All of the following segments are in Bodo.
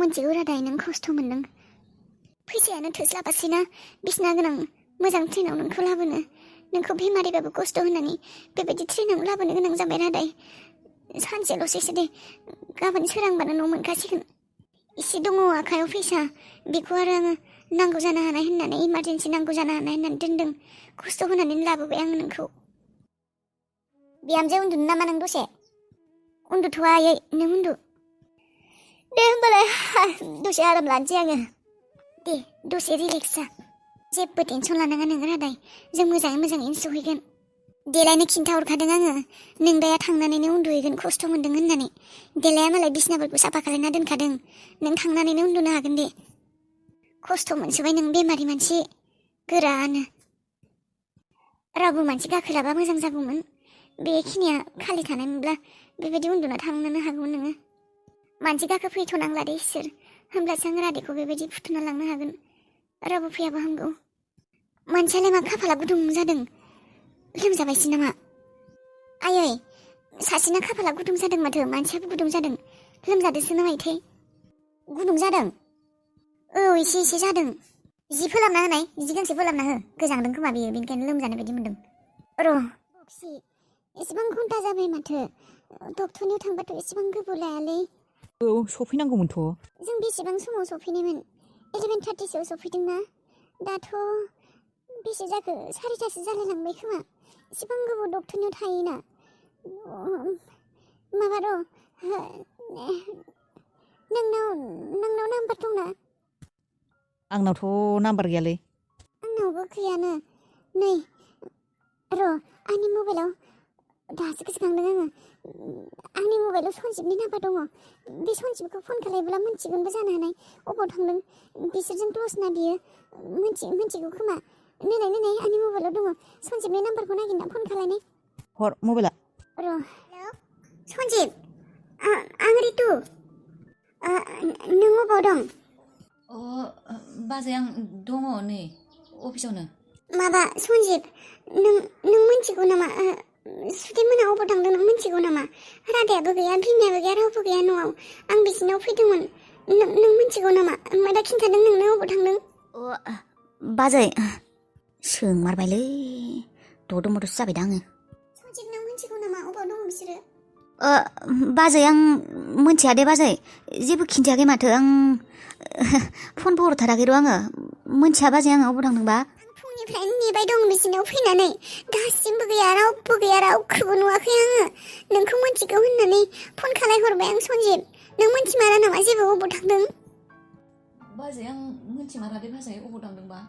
मोनथिगौ रादाय नों खस्थ' मोनदों फैसायानो थोस्लाबासैना बिसिना गोनां मोजां ट्रेनाव नोंखौ लाबोनो नोंखौ बेमारिबाबो खस्थ' होनानै बेबायदि ट्रेनाव लाबोनो गोनां जाबाय रादाय सानसेल'सैसो दे गाबोन सोरांबानो न' मोनखासिगोन एसे दङ आखायाव फैसा बेखौ आरो आङो नांगौ जानो हानाय होननानै इमारजेन्सि नांगौ जानो हानाय होननानै दोनदों खस्थ' होनानै लाबोबाय आङो नोंखौ बिहामजो उन्दुनो नामा नों दसे उन्दुथ'वा आयै नों उन्दु दे होमबालाय दसे आराम लानोसै आङो दे दसे रिलेक्स जा जेबो टेनसन लानाङा नों रादाय जों मोजाङैनो सहैगोन देलायनो खिन्थाहरखादों आङो नों दाया थांनानैनो उन्दुहैगोन खस्थ' मोन्दों होननानै देलाया मालाय बिसिनाफोरखौ साफा खालायना दोनखादों नों थांनानैनो उन्दुनो हागोन दे खस्थ' मोनसोबाय नों बेमारि मानसि गोरानो रावबो मानसि गाखोलाबा मोजां जागौमोन बेखिनिया खालि थानायमोनब्ला बेबायदि उन्दुना थांनोनो हागौमोन नोङो मानसि गाखो फैथ'नांला दे इसोर होमब्लासो आं रादैखौ बेबायदि फुथुना लांनो हागोन रावबो फैयाबो हामगौ मानसियालाय मा खाफाला गुदुं जादों लोमजाबायसै नामा आयै सासेना खाफाला गुदुं जादों माथो मानसियाबो गुदुं जादों लोमजादोसो ना मायोथाय गुदुं जादों औ एसे जादों जि फोलाबना होनाय जि गांसे फोलाबना हो गोजांदों खोमा बेयो बेनिखायनो लोमजानाय बायदि मोन्दों र' बक्सि एसेबां घन्टा जाबाय माथो डक्टरनियाव थांबाथ' एसेबां गोबाव लायालै औ सफैनांगौमोनथ' जों बेसेबां समाव सफैनायमोन 11:30सोआव सफैदोंना दाथ' बेसे जाखो 4:30सो जालायलांबाय खोमा एसेबां गोबाव डक्टरनियाव थायोना माबा र' नोंनाव नाम्बार दंना आंनावथ' नाम्बार गैयालै आंनावबो गैयानो नै र' आंनि मबाइलाव दासो गोसोखांदों आङो आंनि मबाइलाव सनजिबनि नाम्बार दङ बे सनजिबखौ फन खालायब्ला मोनथिगोनबो जानो हानाय अबाव थांदों बिसोरजों क्ल'स ना बियो मोनथिगौ खोमा नै आंनि मबाइलाव दङ सनजिबनि नाम्बारखौ नागिरना फन खालायनाय हर मबाइला र' हेल' सनजिब आं रितु नों अबाव दं बाजै आं दङ नै अफिसावनो माबा सनजिब नों मोनथिगौ नामा सुदेममोना अबाव थांदों नों मोनथिगौ नामा रादायाबो गैया बिमायाबो गैया रावबो गैया न'आव आं बिसिनाव फैदोंमोन नों मोनथिगौ नामा मा दा खिन्थादों नोंनो अबाव थांदों बाजै सोंमारबायलै ददमदसो जाबाय दा आङो सनजिब नों मोनथिगौ नामा अबाव दङ बिसोरो बाजै आं मोनथिया दे बाजै जेबो खिन्थायाखै माथो आं फनबो हरथाराखै र' आङो मोनथिया बाजै आङो अबाव थांदोंबा फुंनिफ्रायनो नेबाय दं बिसिनाव फैनानै दासिमबो गैया रावबो गैया रावखौबो नुवाखै आङो नोंखौ मोनथिगौ होननानै फन खालायहरबाय आं सनजिब नों मोनथिमारा नामा जेबो अबाव थांदों बाजै आं मोनथिमारा दे बाजै अबाव थांदोंबा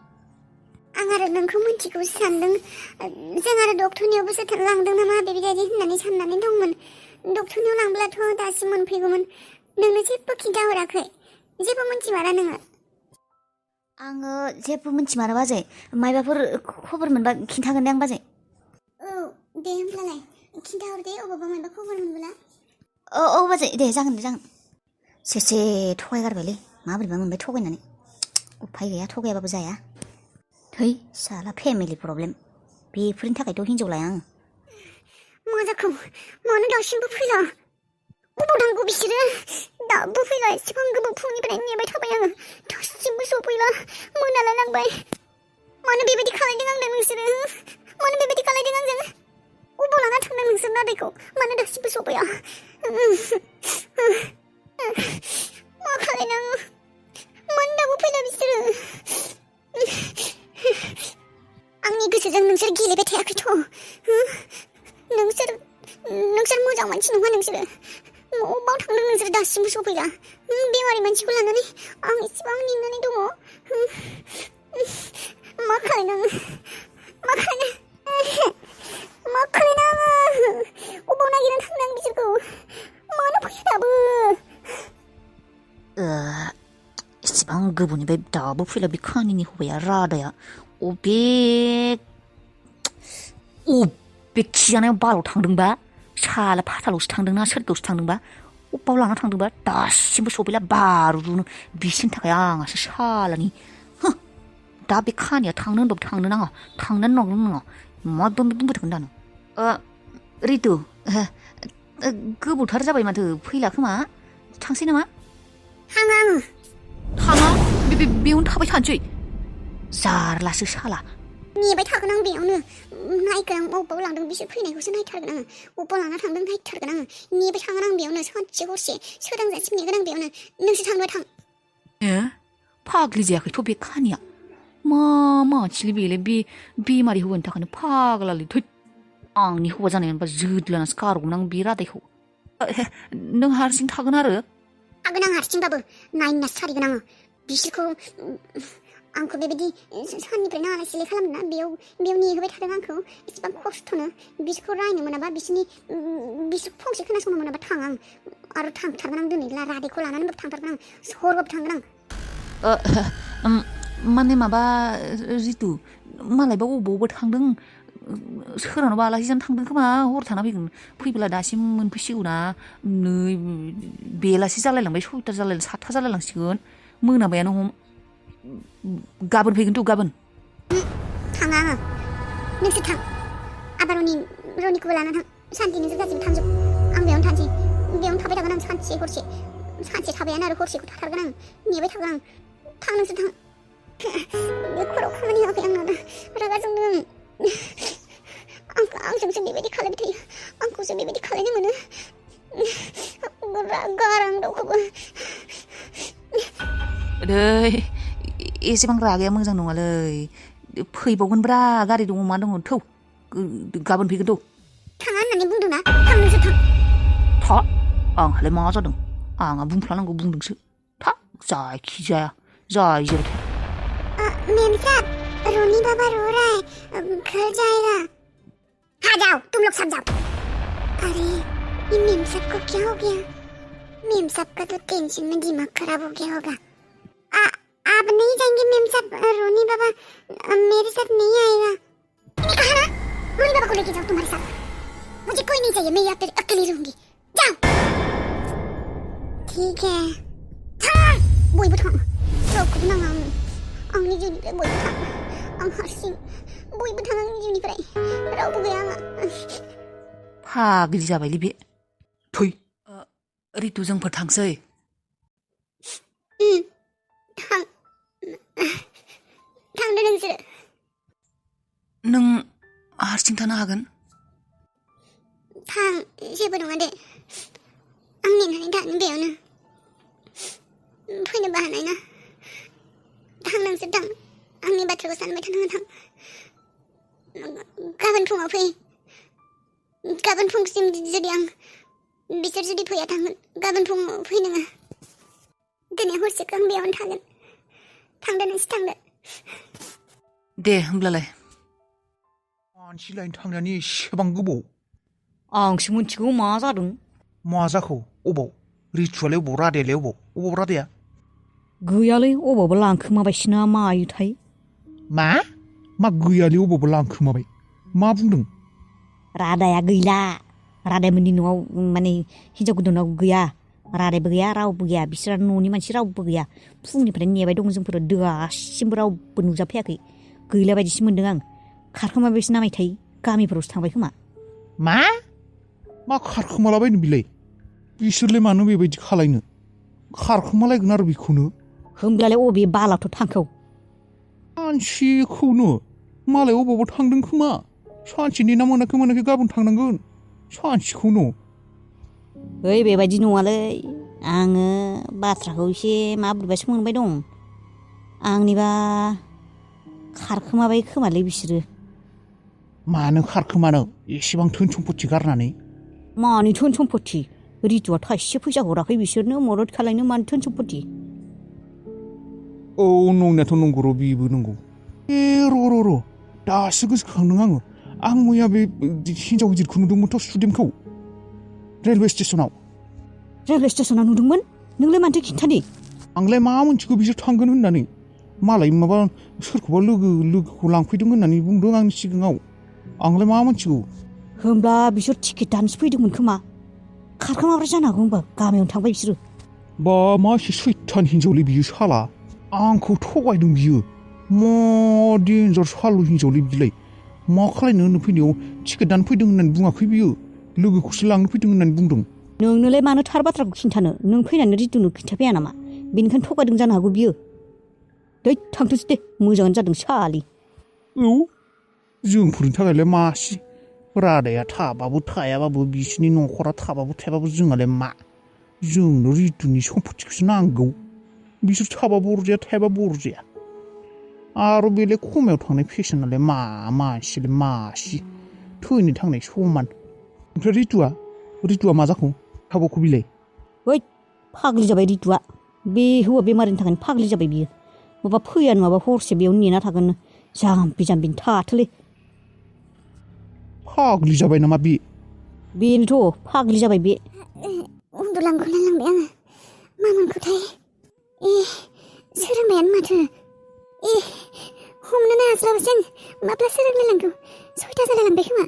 आं आरो नोंखौ मोनथिगौसो सानदों जों आरो डक्टरनियावबोसो लांदों नामा बेबायदि होननानै साननानै दंमोन डक्टरनियाव लांब्लाथ' दासिम मोनफैगौमोन नोंनो जेबो खिन्थाहराखै जेबो मोनथिमारा नोङो आङो जेबो मोनथिमारा बाजै मायबाफोर खबर मोनबा खिन्थागोन दे आं बाजै औ दे होमब्लालाय खिन्थाहर दे अबावबा मायबा खबर मोनबोला औ बाजै दे जागोन सेसे थगायगारबायलै माबोरैबा मोनबाय थगायनानै उफाय गैया थगायाबाबो जाया है साला फेमिलि प्रब्लेम बेफोरनि थाखायथ' हिनजाव लाया आङो मा जाखो मानो दासिमबो फैला अबाव थांगौ बिसोरो दाबो फैला एसेबां गोबाव फुंनिफ्राय नेबाय थाबाय आङो दासिमबो सफैला मोनालाय लांबाय मानो बेबायदि खालायदों आंजों नोंसोरो मानो बेबायदि खालायदों आंजों अबाव लाना थांदों नोंसोर नादैखौ मानो दासिमबो सफैया मा खालायनो आङो मानो दाबो फैला बिसोरो आंनि गोसोजों नोंसोर गेलेबाय थायाखैथ' नोंसोर मोजां मानसि नङा नोंसोरो अबाव थांदों नोंसोर दासिमबो सफैला बेमारि मानसिखौ लानानै आं एसेबां नेनानै दङ मा खालायनो आङो अबाव नागिरनानै थांदों आं बिसोरखौ मानो फैया दाबो एसेबां गोबावनिफ्राय दाबो फैला बे खानिनि हौवाया रादाया अबे खिजानायाव बाराव थांदोंबा साला फाथालावसो थांदोंना सोरगोआवसो थांदोंबा अबाव लाना थांदोंबा दासिमबो सफैला बारुरुनो बिसोरनि थाखाय आंहासो सालानि दा बे खानिया थांनो होनबाबो थांनो नाङा थांनानै नङा माबा बुंबाय थागोन दानो रितु गोबावथार जाबाय माथो फैला खोमा थांसै नामा आङो बेयावनो थाबाय थानोसै जारलासो साला नेबाय थागोन आं बेयावनो नायगोन आं अबाव लांदों बिसोर फैनायखौसो नायथारगोन आङो अबाव लाना थांदों नायथारगोन आङो नेबाय थागोन आं बेयावनो सानसे हरसे सोरांजासिम नेगोन आं बेयावनो नोंसोर थांबाय थां फाग्लि जायाखैथ' बे खानिया मा मानसिलै बेलाय बे बेमारि हौवानि थाखायनो फाग्लालै थै आंनि हौवा जानाय मोनबा जोदलानासो गारगौमोन आं बे रादायखौ नों हारसिं थागोन आरो थागोन आं हारसिंबाबो नायना सारिगोन आङो बिसोरखौ आंखौ बेबायदि साननिफ्रायनो आलाय सिलाय खालामना बेयाव नेहोबाय थादों आंखौ एसेबां खस्थ'नो बिसोरखौ रायनो मोनाबा बिसोर फंसे खोनासंनो मोनाबा थां आं आरो थांथारगोन आं दिनै रादैखौ लानानैबो थांथारगोन आं हरबाबो थांगोन आं माने माबा जितु मालायबा अबावबा थांदों सोरनावबा आलासि जानो थांदों खोमा हर थाना फैगोन फैब्ला दासिम मोनफैसिगौ ना नै बेलासि जालायलांबाय 6ता जालायलांबाय 7ता जालायलांसिगोन मोनाबायानो हम गाबोन फैगोनथ' गाबोन थाङा आङो नोंसोर थां आबा रनिखौबो लाना थां सानसे नोंसोर गासिबो थांजोब आं बेयावनो थानोसै बेयावनो थाबाय थागोन आं सानसे हरसे सानसे थाबायानो आरो हरसेखौ थाथारगोन आं नेबाय थागोन आं थां नोंसोर थां बे खराव खामानि होआखै आंना दा रागा जोंदों आंजोंसो बेबायदि खालायबाय थायो आंखौसो बेबायदि खालायनो मोनो गारां दाउखौबो एसेबां रागाया मोजां नङालै फैबावगोनब्रा गारि दङ मा दङ थौ गाबोन फैगोन थ' थाङा होननानै बुंदोंना थां नोंसोर थां आंहालाय मा जादों आंहा बुंफ्लानांगौ बुंदोंसो जायखिजाया जाय जेरै मेम साहब रोनी बाबा रो रहा है घर जाएगा हाँ जाओ तुम लोग सब जाओ अरे ये मेम साहब को क्या हो गया मेम साहब का तो टेंशन में दिमाग खराब हो गया होगा आप नहीं जाएंगे मेम साहब रोनी बाबा मेरे साथ नहीं आएगा मैंने कहा ना रोनी बाबा को लेके जाओ तुम्हारे साथ मुझे कोई नहीं चाहिए मैं यहाँ पे अकेली रहूंगी जाओ ठीक है हाँ बयबो थां रावखौबो नाङा आंनि जिउनिफ्राय बयबो थां आं हारसिं बयबो थां आंनि जिउनिफ्राय रावबो गैया आंहा फाग्लि जाबायलै बे थै रितु जोंफोर थांसै थांदो नोंसोरो नों हारसिं थानो हागोन थां जेबो नङा दे आं नेनानै थानो बेयावनो फैनोबो हानाय ना थां नोंसोर थां आंनि बाथ्राखौ सानबाय थानाङा थां गाबोन फुङाव फै गाबोन फुंसिम जुदि बिसोर जुदि फैया थांगोन गाबोन फुङाव फै नोङो दिनै हरसेखौ आं बेयावनो थागोन थांदो नोंसोर थांदो दे होमब्लालाय मानसि लायनो थांनायानो एसेबां गोबाव आंसो मिथिगौ मा जादों मा जाखो अबाव रितुआलाय अबाव रादायालाय अबाव रादाया गैयालै अबावबा लांखोमाबायसोना मायोथाय मा गैयालै अबावबा लांखोमाबाय मा बुंदों रादाया गैला रादायमोननि न'आव माने हिनजाव गोदानाव गैया रादायबो गैया रावबो गैया बिसोर न'नि मानसि रावबो गैया फुंनिफ्रायनो नेबाय दं जोंफोर दासिमबो रावबो नुजाफैयाखै गैला बायदिसो मोनदों आं खारखोमाबायसो नामायथाय गामिफोरावसो थांबाय खोमा मा खारखोमालाबायनो बिलाय बिसोरलाय मानो बेबायदि खालायनो खारखोमालायगोन आरो बेखौनो होमब्लालाय अबे बालाथ' थांखौ सानसेखौनो मालाय अबावबा थांदों खोमा सानसे नेना मोनाखै गाबोन थांनांगोन सानसेखौनो ओइ बेबायदि नङालै आङो बाथ्राखौ एसे माब्रैबासो मोनबाय दं आंनिबा खारखोमाबाय खोमालै बिसोरो मानो खारखोमानो एसेबां धोन सम्पति गारनानै मानि धोन सम्पति रितुआ थाइसे फैसा हराखै बिसोरनो मदद खालायनो मानो धोन सम्पति औ नंनायाथ' नंगौ र' बेबो नंगौ र' दासो गोसोखांदों आं मैया बे हिनजाव गिदिरखौ नुदोंमोनथ' स्टुडेन्टखौ रेलवे स्टेसनाव नुदोंमोन नोंलाय मानोथो खिन्थानि आंलाय मा मोनथिगौ बिसोर थांगोन होननानै मालाय माबा सोरखौबा लोगोखौ लांफैदों होननानै बुंदों आंनि सिगाङाव आंलाय मा मोनथिगौ होमब्ला बिसोर टिकेट दानसो फैदोंमोन खोमा खारखोमाब्रा जानो हागौ होमबा गामियावनो थांबाय बिसोरो बा मा एसे सैथान हिनजावलै बियो साला आंखौ थगायदों बियो मा डेन्जार सालु हिनजावलै बिलाय मा खालायनो होननो फैनायाव टिकेट दान फैदों होननानै बुङाखै बियो लोगोखौसो लांनो फैदों होननानै बुंदों नोंनोलाय मानो थार बाथ्राखौ खिन्थानो नों फैनानै रितुनो खिन्थाफैया नामा बेनिखायनो थगायदों जानो हागौ बियो दै थांथोंसै दे मोजाङानो जादों सालि औ जोंफोरनि थाखायलाय मासि रादाया थाबाबो थायाबाबो बिसिनि न'खरा थाबाबो थायाबाबो जोंहालाय मा जोंनो रितुनि सम्पतिखौसो नांगौ बिसोर थाबाबो अरजाया थायाबाबो अरजाया आरो बेलाय खमायाव थांनाय फेसनालाय मा मानसिलाय मासि थैनो थांनाय समान ओमफ्राय रितुआ मा जाखो थाबावखौ बिलाय ओइ फाग्लि जाबाय रितुआ बे हौवा बेमारिनि थाखायनो फाग्लि जाबाय बियो माबा फैया नङाबा हरसे बेयाव नेना थागोन जाम्बिनो थाथोलै फाग्लि जाबाय नामा बे बेनोथ' फाग्लि जाबाय बे उन्दुलांगौलाय लांबाय आङो मामोनखौथाय सोरांबायानो माथो हमनोनो हास्लाबासै आं माब्ला सोरांलायलांगौ 6ता जालायलांबाय खोमा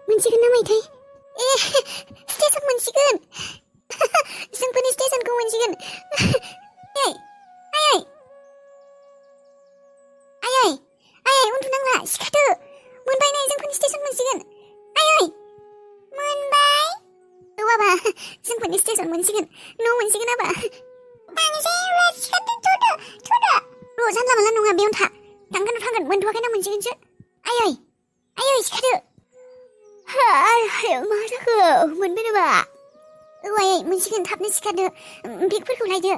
मोनसिगोन ना माइथाय स्टेसन मोनसिगोन जोंफोरनि स्टेसनखौ मोनसिगोन आयै उन्दुनांला सिखारदो मोनबाय नै जोंफोरनि स्टेसन मोनसिगोन आयै मोनबाय औ बाबा जोंफोरनि स्टेसन मोनसिगोन न' मोनसिगोन आबा सिखारदो थ'दो र' जानला मोनला नङा बेयावनो थांगोन मोनथ'वाखैना मोनसिगोनसो आयै सिखारदो मा जाखो मोनबाय नामा औ आयै मोनसिगोन थाबनो सिखारदो बेगफोरखौ लायदो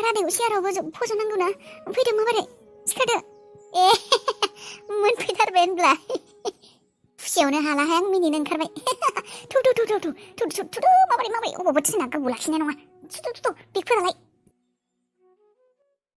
रादायाव सियारावबो फज'नांगौ ना फैदो माबारै सिखारदो मोनफैथारबाय होनब्ला खुसियावनो हालाहाय आं मिनिनो ओंखारबाय थु माबारै अबावबो थिना गोबाव लाखिनाय नङा बेगफोरालाय